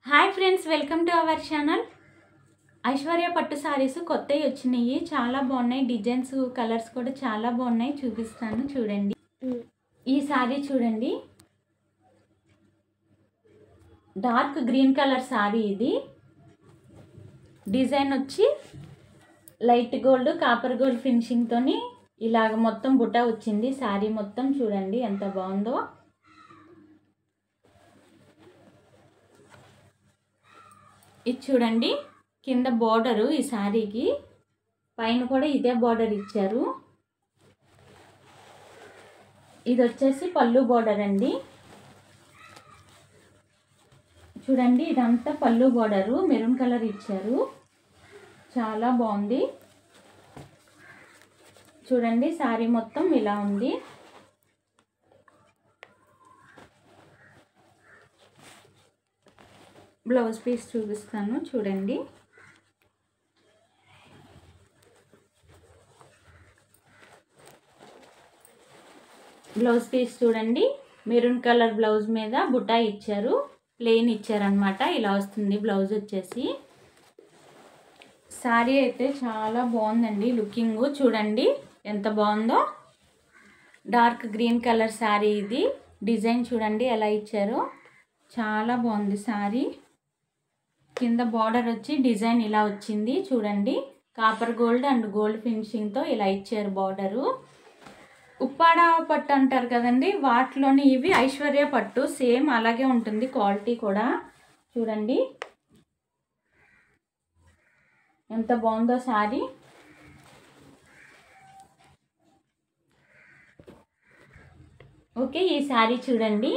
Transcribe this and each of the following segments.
Hi friends, welcome to our channel. Aishwarya పట్టు సారీస్ కొత్తవి వచ్చినాయి, చాలా బాగున్నాయి. డిజైన్స్ కలర్స్ కూడా చాలా బాగున్నాయి, చూపిస్తాను చూడండి. ఈ సారీ చూడండి, డార్క్ గ్రీన్ కలర్ సారీ. ఇది డిజైన్ వచ్చి light gold copper gold finishing తోని ఇలాగ మొత్తం బుట్ట వచ్చింది. సారీ మొత్తం చూడండి ఎంత బాగుందో. ఇది చూడండి, కింద బోర్డరు ఈ శారీకి, పైన కూడా ఇదే బోర్డర్ ఇచ్చారు. ఇది వచ్చేసి పళ్ళు బోర్డర్ అండి. చూడండి, ఇదంతా పళ్ళు బోర్డరు, మెరూన్ కలర్ ఇచ్చారు, చాలా బాగుంది. చూడండి, శారీ మొత్తం ఇలా ఉంది. బ్లౌజ్ పీస్ చూపిస్తాను చూడండి. బ్లౌజ్ పీస్ చూడండి, మెరూన్ కలర్ బ్లౌజ్ మీద బుటా ఇచ్చారు, ప్లెయిన్ ఇచ్చారనమాట. ఇలా వస్తుంది బ్లౌజ్ వచ్చేసి. శారీ అయితే చాలా బాగుందండి, లుకింగ్ చూడండి ఎంత బాగుందో. డార్క్ గ్రీన్ కలర్ శారీ ఇది. డిజైన్ చూడండి ఎలా ఇచ్చారో, చాలా బాగుంది శారీ. కింద బార్డర్ వచ్చి డిజైన్ ఇలా వచ్చింది చూడండి, కాపర్ గోల్డ్ అండ్ గోల్డ్ ఫినిషింగ్తో ఇలా ఇచ్చారు బార్డరు. ఉప్పాడ పట్టు అంటారు కదండి, వాటిలోని ఇవి ఐశ్వర్య పట్టు, సేమ్ అలాగే ఉంటుంది క్వాలిటీ కూడా. చూడండి ఎంత బాగుందో శారీ. ఓకే, ఈ శారీ చూడండి,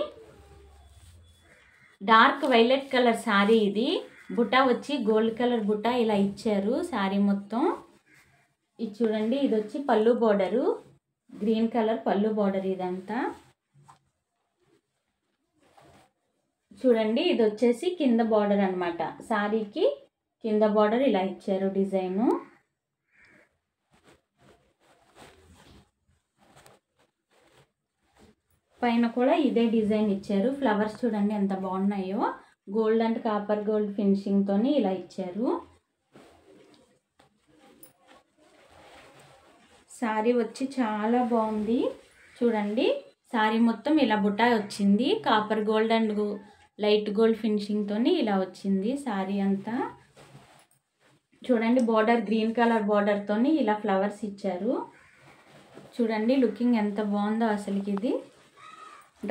డార్క్ వైలెట్ కలర్ శారీ. ఇది బుట్ట వచ్చి గోల్డ్ కలర్ బుట్ట ఇలా ఇచ్చారు శారీ మొత్తం. ఇది చూడండి, ఇది వచ్చి పళ్ళు బోర్డరు, గ్రీన్ కలర్ పళ్ళు బోర్డర్ ఇదంతా. చూడండి, ఇది వచ్చేసి కింద బార్డర్ అనమాట. శారీకి కింద బార్డర్ ఇలా ఇచ్చారు డిజైను. పైన కూడా ఇదే డిజైన్ ఇచ్చారు. ఫ్లవర్స్ చూడండి ఎంత బాగున్నాయో, gold and copper gold finishing తోని ఇలా ఇచ్చారు. శారీ వచ్చి చాలా బాగుంది చూడండి. శారీ మొత్తం ఇలా బుటా వచ్చింది, copper gold and light gold finishing తోని ఇలా వచ్చింది శారీ అంతా. చూడండి, బార్డర్ గ్రీన్ కలర్ బార్డర్ తోని ఇలా ఫ్లవర్స్ ఇచ్చారు. చూడండి లుకింగ్ ఎంత బాగుందో అసలుకి. ఇది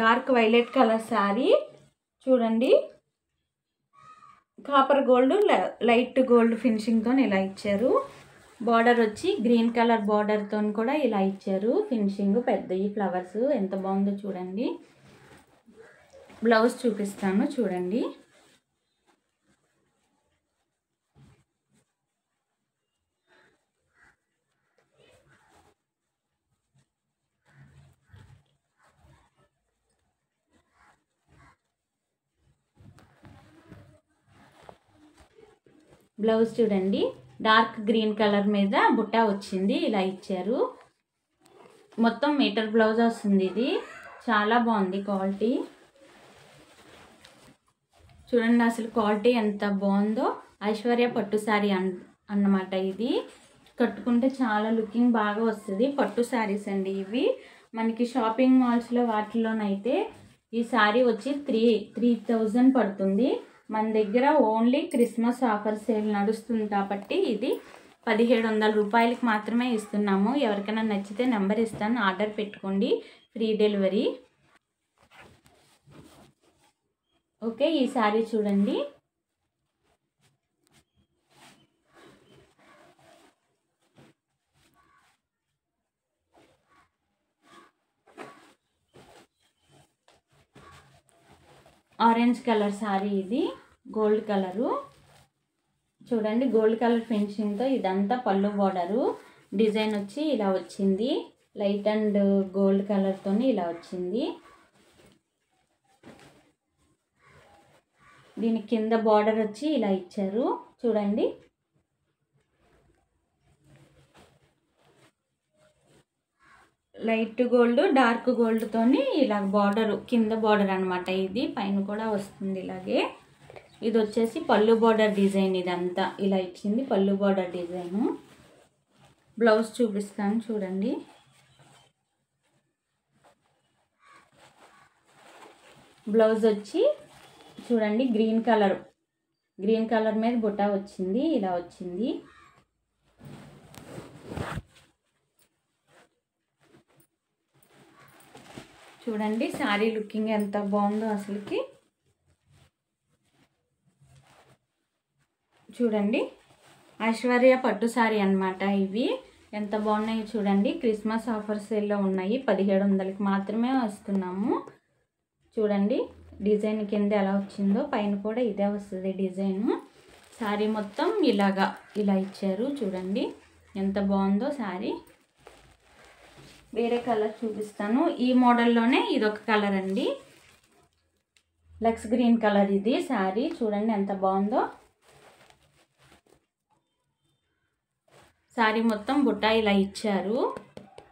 డార్క్ వైలెట్ కలర్ శారీ. చూడండి, కాపర్ గోల్డ్ లైట్ గోల్డ్ ఫినిషింగ్తో ఇలా ఇచ్చారు. బార్డర్ వచ్చి గ్రీన్ కలర్ బార్డర్తో కూడా ఇలా ఇచ్చారు ఫినిషింగ్. పెద్ద ఈ ఫ్లవర్స్ ఎంత బాగుందో చూడండి. బ్లౌజ్ చూపిస్తాను చూడండి. బ్లౌజ్ చూడండి, డార్క్ గ్రీన్ కలర్ మీద బుట్ట వచ్చింది ఇలా ఇచ్చారు. మొత్తం మీటర్ బ్లౌజ్ వస్తుంది. ఇది చాలా బాగుంది క్వాలిటీ. చూడండి అసలు క్వాలిటీ ఎంత బాగుందో. ఐశ్వర్య పట్టు శారీ అన్నమాట. ఇది కట్టుకుంటే చాలా లుకింగ్ బాగా వస్తుంది. పట్టు శారీస్ అండి ఇవి. మనకి షాపింగ్ మాల్స్లో వాటిలోనైతే ఈ శారీ వచ్చి 3,000 పడుతుంది. మన దగ్గర ఓన్లీ క్రిస్మస్ ఆఫర్ సేల్ నడుస్తుంది కాబట్టి ఇది 1,700 రూపాయలకి మాత్రమే ఇస్తున్నాము. ఎవరికైనా నచ్చితే నెంబర్ ఇస్తాను, ఆర్డర్ పెట్టుకోండి, ఫ్రీ డెలివరీ. ఓకే, ఈ శారీ చూడండి. Orange colour sari. ఇది గోల్డ్ కలరు. చూడండి, గోల్డ్ కలర్ ఫినిషింగ్తో ఇదంతా పళ్ళు బోర్డరు. డిజైన్ వచ్చి ఇలా వచ్చింది, లైట్ అండ్ గోల్డ్ కలర్తో ఇలా వచ్చింది. దీని కింద బార్డర్ వచ్చి ఇలా ఇచ్చారు చూడండి. లైట్ గోల్డ్ డార్క్ గోల్డ్ తోని ఇలా బార్డర్ కింద బార్డర్ అన్నమాట. ఇది పైన కూడా వస్తుంది ఇలాగే. ఇది వచ్చేసి పళ్ళు బార్డర్ డిజైన్, ఇదంతా ఇలా ఇచ్చింది పళ్ళు బార్డర్ డిజైను. బ్లౌజ్ చూపిస్తాను చూడండి. బ్లౌజ్ వచ్చి చూడండి గ్రీన్ కలర్ మీద బుట్ట వచ్చింది, ఇలా వచ్చింది. చూడండి శారీ లుకింగ్ ఎంత బాగుందో అసలుకి. చూడండి ఐశ్వర్య పట్టు శారీ అన్నమాట. ఇవి ఎంత బాగున్నాయి చూడండి. క్రిస్మస్ ఆఫర్ సేల్లో ఉన్నాయి. 1700కి మాత్రమే వస్తున్నాము. చూడండి డిజైన్ కింద ఎలా వచ్చిందో, పైన కూడా ఇదే వస్తుంది డిజైన్. శారీ మొత్తం ఇలా ఇచ్చారు. చూడండి ఎంత బాగుందో శారీ. వేరే కలర్ చూపిస్తాను. ఈ మోడల్లోనే ఇదొక కలర్ అండి, లక్స్ గ్రీన్ కలర్. ఇది శారీ చూడండి ఎంత బాగుందో. శారీ మొత్తం బుట్ట ఇలా ఇచ్చారు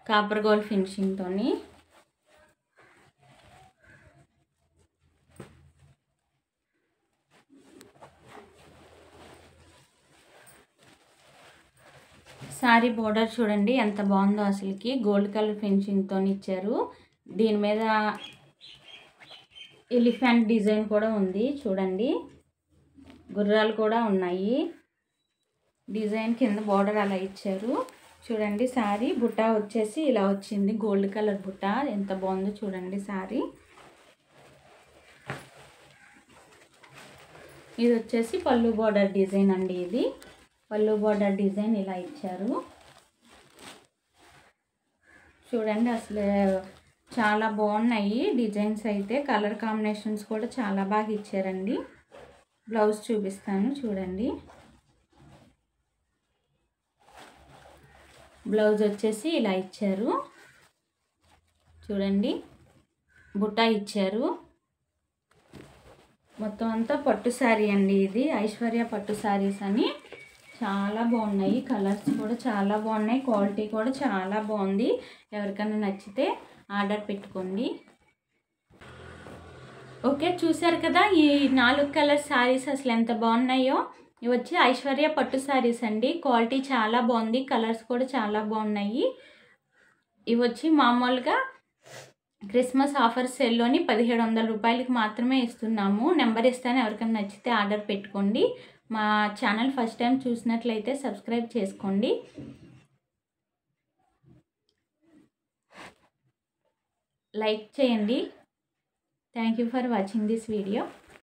కాపర్ గోల్డ్ ఫినిషింగ్తోని. శారీ బోర్డర్ చూడండి ఎంత బాగుందో అసలుకి. గోల్డ్ కలర్ ఫినిషింగ్తో ఇచ్చారు. దీని మీద ఎలిఫెంట్ డిజైన్ కూడా ఉంది చూడండి. గుర్రాలు కూడా ఉన్నాయి. డిజైన్ కింద బోర్డర్ అలా ఇచ్చారు. చూడండి శారీ బుట్ట వచ్చేసి ఇలా వచ్చింది, గోల్డ్ కలర్ బుట్ట. ఎంత బాగుందో చూడండి శారీ. ఇది వచ్చేసి పళ్ళు బోర్డర్ డిజైన్ అండి. ఇది పళ్ళు బోర్డర్ డిజైన్ ఇలా ఇచ్చారు. చూడండి అసలు చాలా బాగున్నాయి డిజైన్స్ అయితే. కలర్ కాంబినేషన్స్ కూడా చాలా బాగా ఇచ్చారండి. బ్లౌజ్ చూపిస్తాను చూడండి. బ్లౌజ్ వచ్చేసి ఇలా ఇచ్చారు. చూడండి బుట్ట ఇచ్చారు. మొత్తం అంతా పట్టు శారీ అండి. ఇది ఐశ్వర్య పట్టు శారీస్ అని. చాలా బాగున్నాయి. కలర్స్ కూడా చాలా బాగున్నాయి. క్వాలిటీ కూడా చాలా బాగుంది. ఎవరికైనా నచ్చితే ఆర్డర్ పెట్టుకోండి. ఓకే చూసారు కదా ఈ 4 కలర్ శారీస్ అసలు ఎంత బాగున్నాయో. ఇవి వచ్చి ఐశ్వర్య పట్టు శారీస్ అండి. క్వాలిటీ చాలా బాగుంది. కలర్స్ కూడా చాలా బాగున్నాయి. ఇవి వచ్చి మామూలుగా క్రిస్మస్ ఆఫర్ సేల్లోని 1700 రూపాయలకి మాత్రమే ఇస్తున్నాము. నెంబర్ ఇస్తాను, ఎవరికైనా నచ్చితే ఆర్డర్ పెట్టుకోండి. మా ఛానల్ ఫస్ట్ టైం చూసినట్లయితే సబ్స్క్రైబ్ చేసుకోండి. లైక్ చేయండి. Thank you for watching this video.